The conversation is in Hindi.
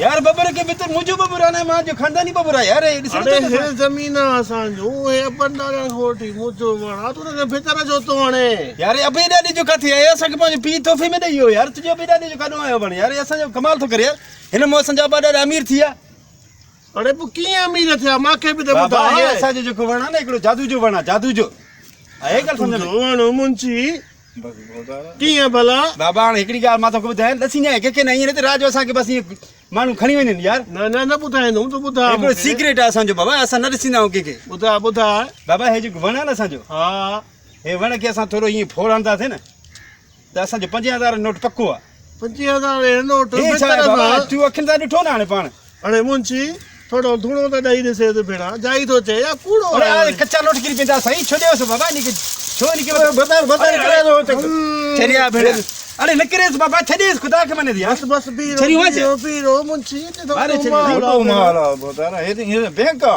यार बबर के भीतर मुंहिंजो बबुर आहे न मां जो खानदानी बबुर आहे यार ॾिसण अरे थो हे ज़मीन आहे असांजो हे बंडारण खोटी मुंहिंजो वणा तू हुनखे भितर जो थो हाणे यार अबे ॾाॾी जो किथे आहे असांखे पंहिंजो पीउ तोहफ़े में ॾेई वियो यार तुंहिंजो अबे ॾाॾी जो काॾो आयो वण यार असांजो कमाल थो करे यार हिन में असांजा ॿ ॾाढा अमीर थी विया अरे पोइ कीअं अमीर थिया मूंखे बि त बाबा हे ॿुधाए असांजो जेको वण आहे न हिकिड़ो जादू जो वण आहे जादू जो आहे ॻाल्हि सम्झ में तुंहिंजो वण मुंशी बस बहुत आ रहा कीअं भला बाबा हाणे हिकिड़ी ॻाल्हि मां तोखे ॿुधायां ॾसी न कंहिंखे न ईअं न त राति जो असांखे बसि ईअं माण्हू खणी वञनि यार न ॿुधाईंदुमि तूं ॿुधाए हिकिड़ो मूंखे। सीक्रेट आहे असांजो बाबा असां न ॾिसींदा आहियूं कंहिंखे ॿुधाए बाबा हे जेको वण आहे न असांजो हा हे वण खे असां थोरो ईअं फोड़ हणंदासीं न त असांजो 50,000 नोट पको आहे 50,000 नोट हे छा आहे बाबा तूं अखियुनि सां ॾिठो न हाणे पाण हाणे मुंशी थोरो धूणो त ॾेई ॾिसे त भेणा जाई थो चए या कूड़ो अरे आहे? हाणे कच्चा नोट किरी पवंदा साईं छो ॾियोसि बाबा इनखे छो इनखे बताए करे दो तक छरिया भेण अरे न करेसि बाबा छॾेसि ख़ुदा खे मने यार बस बीरो छरी वञ। बीरो मुंशी अरे छरी फोटो मारा बहुत आ रहा है ये बैंक का